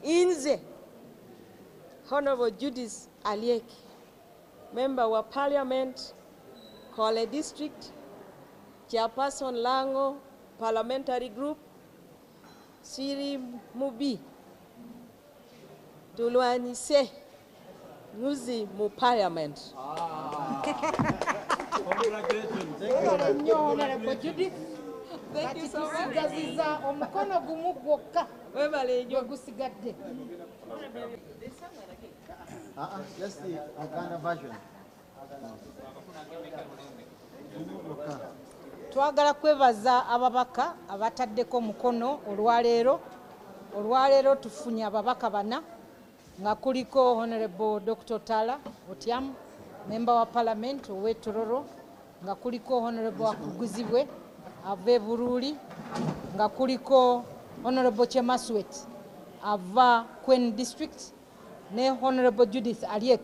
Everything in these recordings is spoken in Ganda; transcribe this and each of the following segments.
Inze, Honorable Judith Aliek, Member of Parliament, Kole District, Chairperson Lango, Parliamentary Group, Siri Mubi, Tulwanise, Nuzi mu Parliament. Congratulations. Thank you, Honorable Judith. Thank you so much. Tusigaziza omukono gumu gwokka gusigadde. Just the Uganda version. Twagala kwebaza ababaka abataddeko omukono olwaleero. Olwaleero tufunye ababaka bana nga kuliko Honorable Dr. Tala Otiam, Member wa Parliament ow'Etororo, nga kuliko Honorable Okugoba ava Buruli, nga kuliko Honorable Chemaswet ava Queen District, ne Honorable Judith Aliek,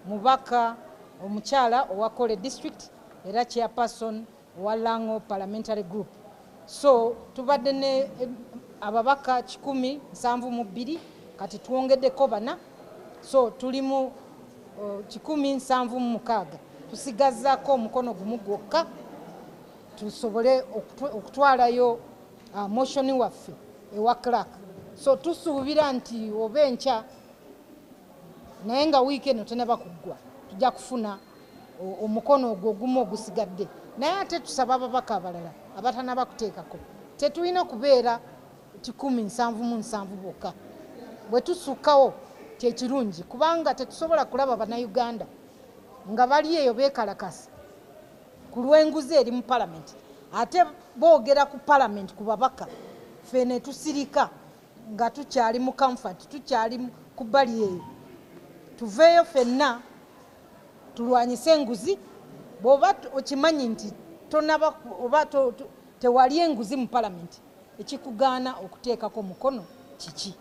mubaka omukyala owa Kole District era chairperson wa Lango Parliamentary Group. So tubadde ne ababaka 172 kati tuwongeddeko bana, so tulimu 176. Tusigazzaako omukono gumu gwokka tusobole okutwalayo motion waffe ewa clerk. So tusuubira nti oba enkya naye nga wiiki eno tenaba kuggwa tujja kufuna omukono ogwo ogumu ogusigadde. Naye ate tusaba ababaka abalala abatanaba kuteekako tetulina kubeera 177 bokka. Bwe tusukkawo kyekirungi kubanga tetusobola kulaba bannayuganda nga bali eyo beekalakasa ku lw'enguzi eri mu Parliament ate boogera ku Parliament ku babaka ffe ne tusirika nga tukyali mu comfort, tukyali ku bbali eyo. Tuveeyo ffenna tulwanyise enguzi. Bw'oba okimanyi nti tonaba oba tewali enguzi mu Parliament ekikugaana okuteekako mukono kiki?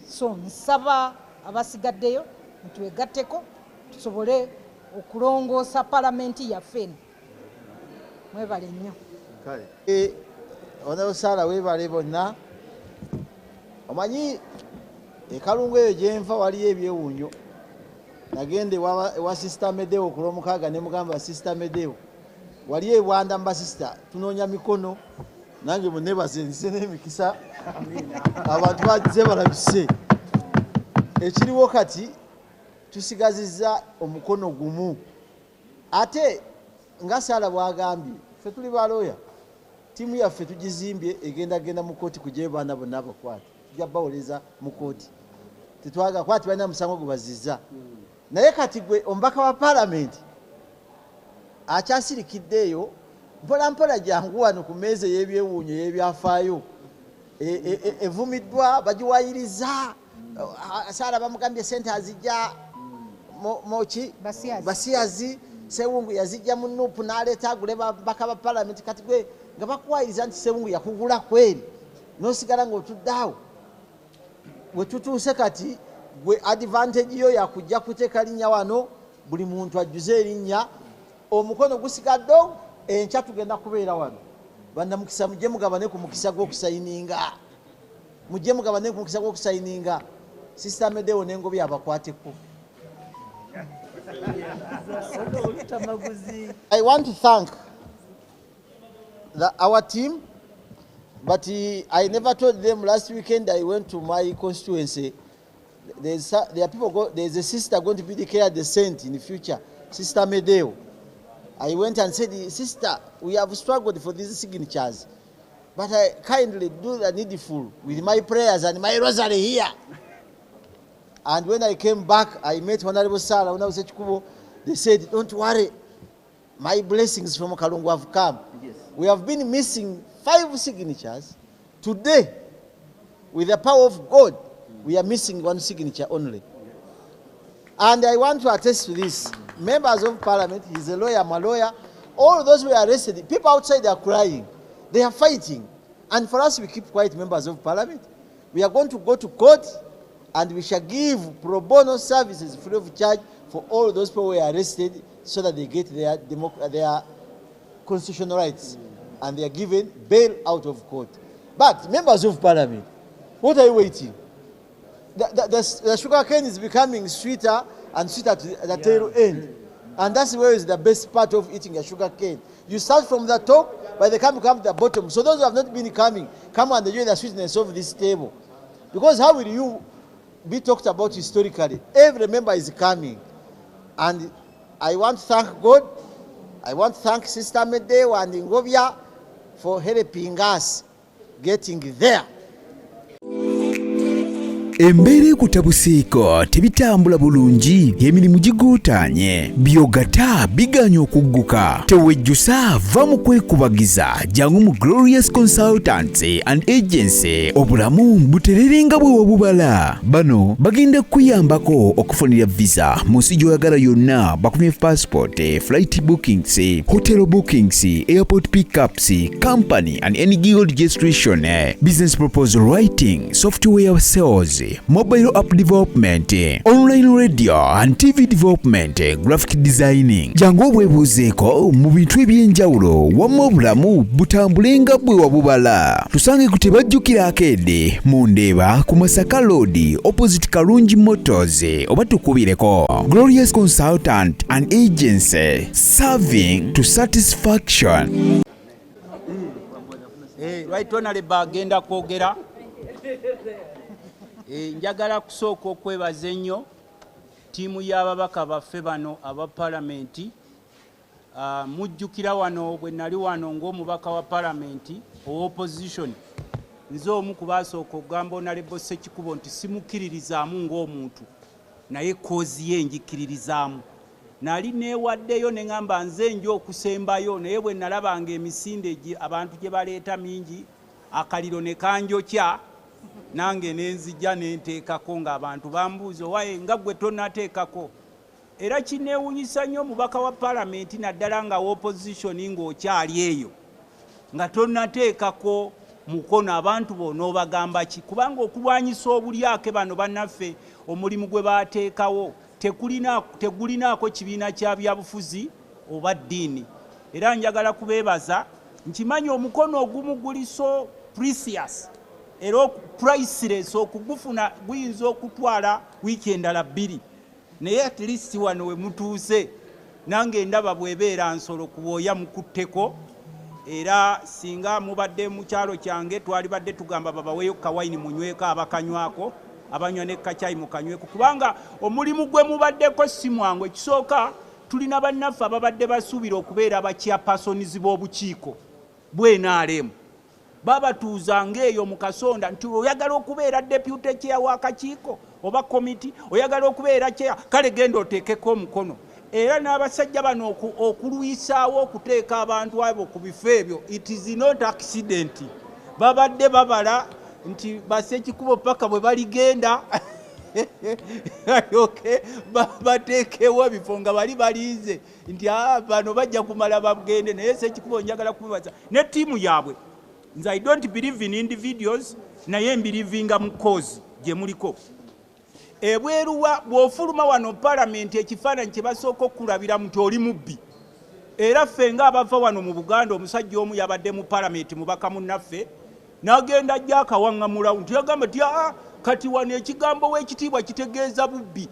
So nsaba abasigaddeyo mutwegatteko tusobole okulongoosa Parliament yaffe eno. Mwebale nnyo. Ono Sara weebale bonna. Omanyi ekalungu eyo gye nva waliyo ebyewuunyo. Nagende ewa Sister Medeo ku Lwomukaaga ne mugamba Sister Medeo waliyo e Bwanda mba sister tunoonya mikono nange munebaze nze n'emikisa abantu bagize balabise. Ekiriwo kati tusigazizza omukono gumu. Ate nga Sara bwagambye ffe tuli balooya, tiimu yaffe tugizimbye egenda mu kooti kuggyayo baana bonna abakwate. Tujja bawoleza mu kooti. Tetwaga kwati balina musango gubazizza. Naye kati gwe omubaka wa Parliament akyasirikiddeeyo mpola mpola jangu wano ku meeza y'ebyewuunyo y'ebyafaayo evumiddwa bagiwayiriza. Sara bamugambye sente azijja moki basiyazi Sewungu yazijja mu Nuupu n'aleeta agule babaka ba Parliament. Kati gwe nga bakuwayiriza nti Sewungu yakugula kweri n'osigala ng'otuddaawo. We tutuuse kati gwe advantage yo yakujja kuteeka linnya wano buli muntu ajjuze erinnya omukono gusigadde enkya tugenda kubeera wano. Bannamukisa mujje mugabane ku mukisa gw'okusayininga. Mujje mugabane ku mukisa gw'okusayininga. Sister Medeo n'engobi abakwateko. I want to thank our team, but I never told them last weekend I went to my constituency. There's a sister going to be declared the saint in the future, Sister Medeo. I went and said, Sister, we have struggled for these signatures, but I kindly do the needful with my prayers and my rosary here. And when I came back, I met Honorable Sara, when I was at Kubo. They said, don't worry, my blessings from Kalungu have come. Yes. We have been missing 5 signatures. Today, with the power of God, we are missing 1 signature only. And I want to attest to this. Members of Parliament, he's a lawyer, I'm a lawyer. All those who are arrested, people outside are crying. They are fighting. And for us, we keep quiet, members of Parliament. We are going to go to court and we shall give pro bono services free of charge for all those people who are arrested so that they get their constitutional rights and they are given bail out of court. But members of parliament, what are you waiting? The sugar cane is becoming sweeter and sweeter to the tail end. And that's where is the best part of eating a sugar cane. You start from the top, by the time you come to the bottom. So those who have not been coming, come and enjoy the sweetness of this table. Because how will you be talked about historically? Every member is coming. And I want to thank God. I want to thank Sister Medewa and Ngobia for helping us getting there. Embere kutabuseeko tebitambula bulungi emirimu giguutaanye byogata biganya okugguka tewejjusa va mu kwekubagiza jangu mu Glorious Consultancy and Agency obulamu butererenga bwe wabubala bano bagenda kuyambako okufunira visa mu nsi gy'oyagala yonna bakumye passport flight bookings hotel bookings airport pickups company and any gig registration business proposal writing software sales mobile app development, online radio and TV development, graphic designing. Jangu obwebuuzeeko mu bintu ebyenjawulo wamma obulamu butambulenga bwe wabubala. Tusange ku tebajjukira akedde mu Ndeeba ku Masaka Road opposite Kalungi Motors oba tukubireko. Glorious Consultant and Agency, serving to satisfaction. Right honorable agenda kwogera. Njagala kusooka okwebaza ennyo ttiimu y'ababaka baffe bano aba palamenti. Mujjukira wano bwe nali wano ng'omubaka wa palamenti owa opposition, nze omu ku baasooka okugamba Honorable Ssekikubo nti simukkiririzaamu ng'omuntu naye koozi ye njikiririzaamu. Nali neewaddeyo ne ŋŋamba nze nja okusembayo naye bwe nalabanga emisinde abantu gye baleeta mingi akaliro ne kanjokya nange nenzijja nenteekako ng'abantu bambuuza waye nga gwe tonateekako. Era kineewunyisa nnyo omubaka wa palamenti naddala nga opposition ng'okyali eyo nga tonateekako mukono abantu b'onoobagamba ki? Kubanga okulwanyisa obulyake bano bannaffe omulimu gwe baateekawo tegulinaako kibiina kya byabufuzi oba ddiini. Era njagala kubeebaza nkimanyi omukono ogumu guli so precious era priceless okugufuna guyinza okutwala wiiki endala 2 naye at least wano we mutuuse nange ndaba bwebeera nsolo kubooya mukutteko. Era singa mubadde mu kyalo kyange twali badde tugamba babaweeyo kawayini munyweko abakanywako abanywa ne kacaayi mukanyweko kubanga omulimu gwe mubaddeko si mwangu. Ekisooka tulina bannaffe ababadde basuubira okubeera abakyapasonizi b'obukiiko bw'NRM babatuuzanga eyo mu Kasonda nti oyagala okubeera deputy chair w'akakiiko oba komiti oyagala okubeera chair kale genda oteekeko omukono. Era n'abasajja bano okulwisaawo okuteeka abantu abo ku bifo ebyo it is not accident. Babadde babala nti Bassekikubo paka bwe baligenda bateekewo ebifo nga bali balize nti bano bajja kumala bagende. Naye Ssekikubo njagala kubibaza ne ttiimu yaabwe. Nze I don't believe in individuals naye mbirivinga mu cause gye muliko. Ebweruwa bw'ofuluma wano palamenti ekifaananyi kye basooka okulabira nti oli mubbi. Era ffe ng'abava wano mu Buganda omusajja omu yabadde mu palamenti mubaka munnaffe n'agenda ajja akawaŋŋamula nti yagamba nti kati wano ekigambo w'ekitiibwa kitegeeza bubbi.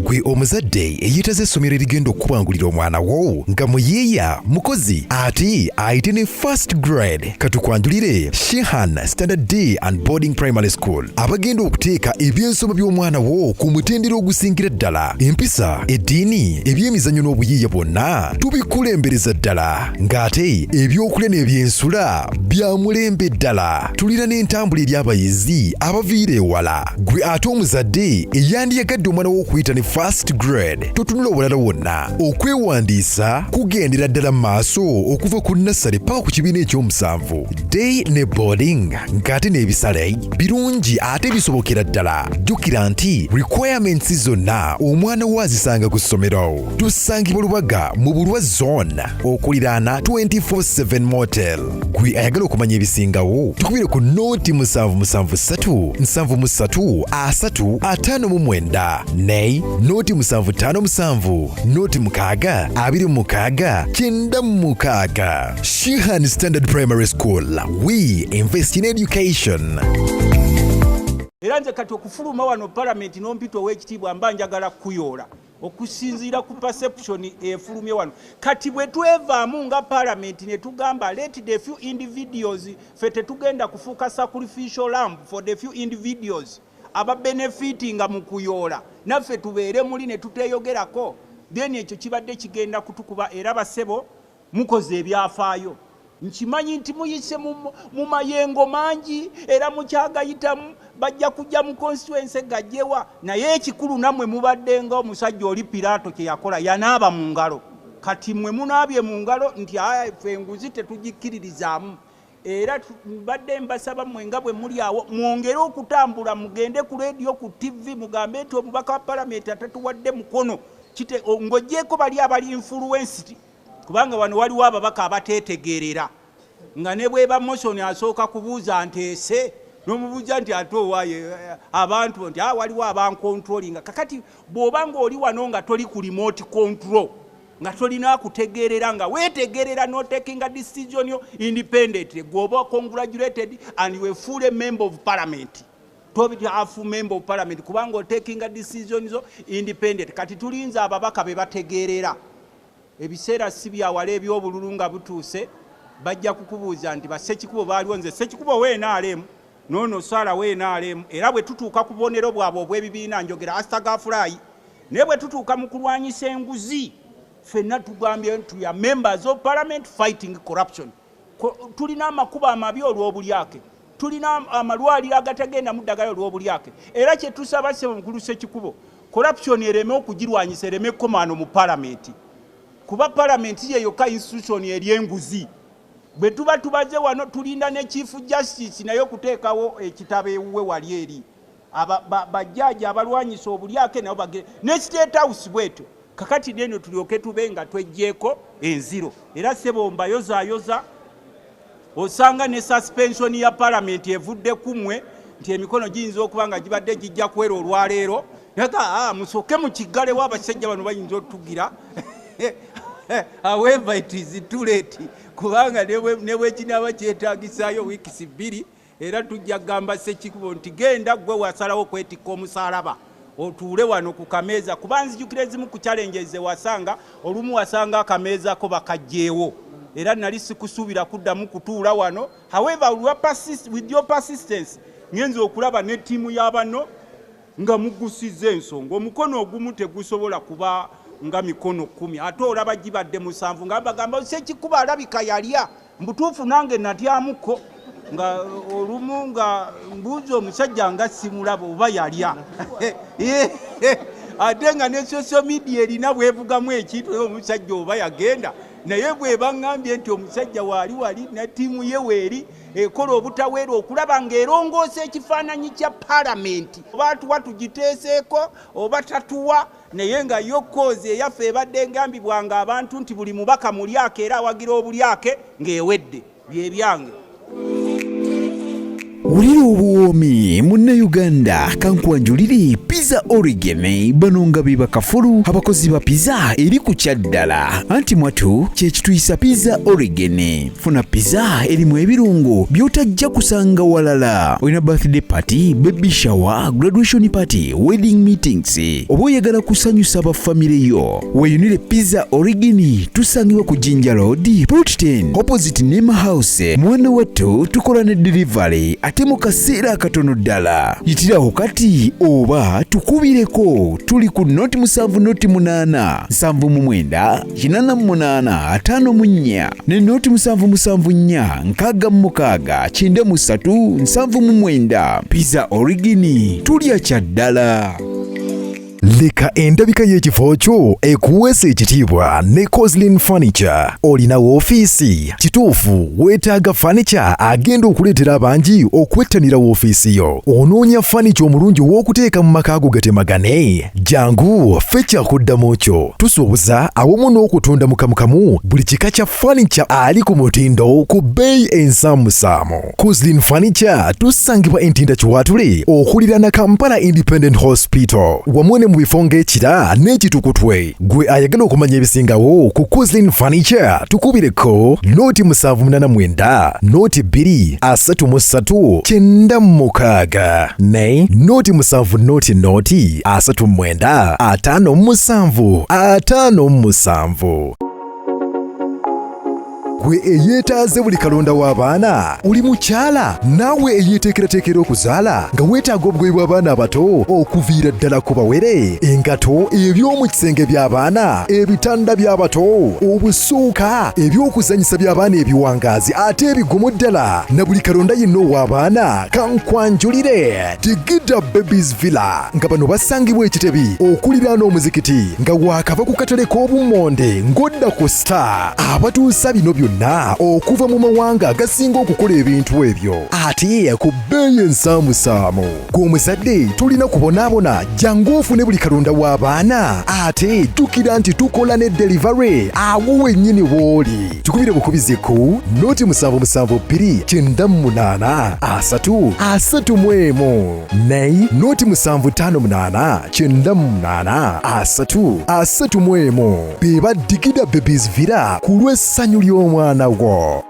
Gwe omuzadde eyeetaze essomero erigenda okubangulira omwana wo nga muyeeya mukozi ate ayite ne first grade katukwanjulire Shehan Standard Day and Boarding Primary School abagenda okuteeka ebyensoma by'omwana wo ku mutendera ogusingira ddala. Empisa, eddiini, ebyemizannyo n'obuyiiya bwonna tubikulembereza ddala ng'ate ebyokulya n'ebyensula bya mulembe ddala. Tulina n'entambula eri abayizi abaviira ewala. Gwe ate omuzadde eyandiyagadde omwana wo okuyita ne first grade totunula obulala wonna okwewandiisa kugendera ddala maaso okuva ku nursery paka ku kibiina ekyomusanvu. Day ne boarding ng'ate n'ebisale birungi ate bisobokera ddala. Jjukira nti requirements zonna omwana wo azisanga ku ssomero. Tusangibwa Lubaga mu Bulwa zone okuliraana 24/7 motel. Gwe ayagala okumanya ebisingawo tukubire ku nooti 773 73 59 ne noti 757 noti 626 Shehan Standard Primary School. We invest in education. Era nze kati okufuluma wano parliament n'ompito w'ekitiibwa mba njagala kuyoola okusinziira ku perception efulumye wano. Kati bwe twevaamu nga parliament ne tugamba let the few individuals, ffe tetugenda kufuuka sacrificial lamb for the few individuals aba benefitinga mu kuyoola, naffe tubeere muli ne tuteeyogerako, then ekyo kibadde kigenda kutukuba. Era basebo mukoze ebyafaayo, nkimanyi nti muyise mu mayengo mangi era mukyagayitamu, bajja kujja mu constituency gajjewa, naye ekikulu nammwe mubadde nga omusajja oli Piraato kye yakola, yanaaba mu ngalo. Kati mmwe munaabye mu ngalo nti ffe enguzi tetugikiririzaamu. Era mbadde mbasaba mmwe nga bwe muli awo mwongere okutambula, mugende ku radio, ku TV, mugambe nti omubaka wa palamenti atatuwadde mukono, ng'oggyeko bali abali influenced, kubanga wano waliwo ababaka abateetegerera, nga ne bweba motion asooka kubuuza nteese n'omubuuza nti ate owaaye abantu nti waliwo abancontrollinga. Kakati bw'oba ng'oli wano nga toli ku remote control, nga tolina kutegerera, nga wetegerera no taking a decision yo independently, gwoba congratulated and you are fully member of parliament. Tobiti afu member of parliament kubanga taking a decision zo independent. Kati tulinza ababaka be bategerera ebiseera si byawala eby'obululu nga butuuse, bajja kukubuuza nti basekikubo baaliwo, nze sekikubo weenaalemu nono sala weenaalemu. Era bwe tutuuka ku bubonero bwabwe obw'ebibiina, njogera astagafulayi, naye bwe tutuuka mu kulwanyisa enguzi, ffenna tugambye nti ya members of parliament fighting corruption. Tulina amakubo amabi olw'obulyake, tulina amalwaliro agatagenda mu ddagala olw'obulyake. Era kye tusaba Ssenkulu Sekikubo, corruption ereme okugirwanyisa, ereme komano mu parliament, kuba parliament ye yokka institution ery'enguzi. Bwe tuba tubaze wano tulinda ne chief justice naye okuteekawo ekitabo ewuwe wali eri bajjaji abalwanyisa obulyake nabo bagere ne state house bweto. Kakati neno tulyoke tube nga twejjeeko enziro. Era sebo mbayoza osanga ne suspension ya parliament evudde kumwe nti emikono giyinza okuba nga gibadde gijja kwera olwaleero, naga musoke mu kigale w'abasajja bano bayinza otugira. However, it is too late, kubanga ne bwekinaaba kyetaagisaayo wiikisi 2, era tujja gamba Ssekikubo nti genda gwe wasalawo kwetikka omusaalaba otuule wano ku kameeza, kuba nzijukira ezimu ku challenges wasanga olumu wasanga akameeza ko bakajjeewo, era nali sikusuubira kuddamu kutuula wano. However, with your persistence ngenza okulaba ne ttiimu y'abano nga mugusizza ensonga, omukono ogumu tegusobola kuba nga mikono 10, ate olaba gibadde 7 nga bagamba Ssekikubo alabika yalya, mbutuufu nange natyamuko nga olumu nga mbuuza omusajja nga simulaba oba yalya. Ate nga ne social media erina bwevugamu ekintu omusajja oba yagenda, naye bwe baŋŋambye nti omusajja wali na ttiimu ye weeri ekola obutaweera okulaba ng'erongoosa ekifaananyi kya parliament, oba tuwa tugiteeseeko oba tatuwa, naye nga yo kozi eyaffe ebadde ngambibwanga abantu nti buli mubaka mulyake era awagira obulyake ng'ewedde. Bye byange. Wulira obuwoomi Munnayuganda kankwanjulire Pizza Origin bano nga be bakafulu abakozi ba pizza eri ku kyaddala. Anti mwatu kye kituyisa Pizza Origin. Funa pizza erimu ebirungo by'otajja kusanga walala. Olina birthday party, baby shower, graduation party, wedding meetings, oba oyagala kusanyusa bafamire yo, weyunire Pizza Origin tusangibwa ku Jinja Road, Plot 10, opposite Nema House. Mwana wattu tukola ne delivery ate mu kaseera katono ddala. Yitirawo kati oba tukubireko. Tuli ku noti 7 noti 8 7 9 8 ne noti 7 7 Pizza Origin tulya kyaddala. Leka endabika y'ekifo kyo ekuweesa ekitiibwa ne Coslin Furniture. Olina woofiisi kituufu, weetaaga furniture agenda okuleetera abangi okwettanira woofiisi yo. Onoonya furniture omulungi w'okuteeka mu maka ago gatemagane? Jangu ffe kyakuddamu kyo. Tusuubuza awamu n'okutunda mu kamukamu buli kika kya furniture ali ku mutindo ku bbeeyi ensaamusaamu. Coslin Furniture tusangibwa Entinda Kiwatule okuliraana Kampala Independent Hospital wamu ne mu bifo ng'ekira n'ekitukutwe. Gwe ayagala okumanya ebisingawo ku Coslin Furniture tukubireko nooti 789 nooti 233 9 ne nooti 7 nooti 39 57. Gwe eyeetaaze buli kalonda w'abaana oli mukyala naawe eyeeteekerateekera okuzaala nga weetaaga obugoye bw'abaana abato okuviira ddala ku bawere, engato, eby'omu kisenge by'abaana, ebitanda by'abato, obusuuka, eby'okuzanyisa by'abaana ebiwangaazi ate ebigumu ddala, na buli kalonda yenna ow'abaana kankwanjulire Tigida Babies Villa nga bano basangibwa Ekitebi okuliraana omuzikiti nga waakava ku katale k'obummonde ng'odda ku Star abatuusa bino byonna okuva mu mawanga agasinga okukola ebintu ebyo ate ku bbeeyi ensaamusaamu. Gw'omuzadde tulina kubonaabona jangu ofune buli kalonda w'abaana ate jjukira nti tukola ne delivery awo wennyini w'oli. Tukubire bukubizi ku nooti 772 98 ne nooti 758 98 be ba Tigida Babies Villa ku lw'essanyu ly'omwana wo.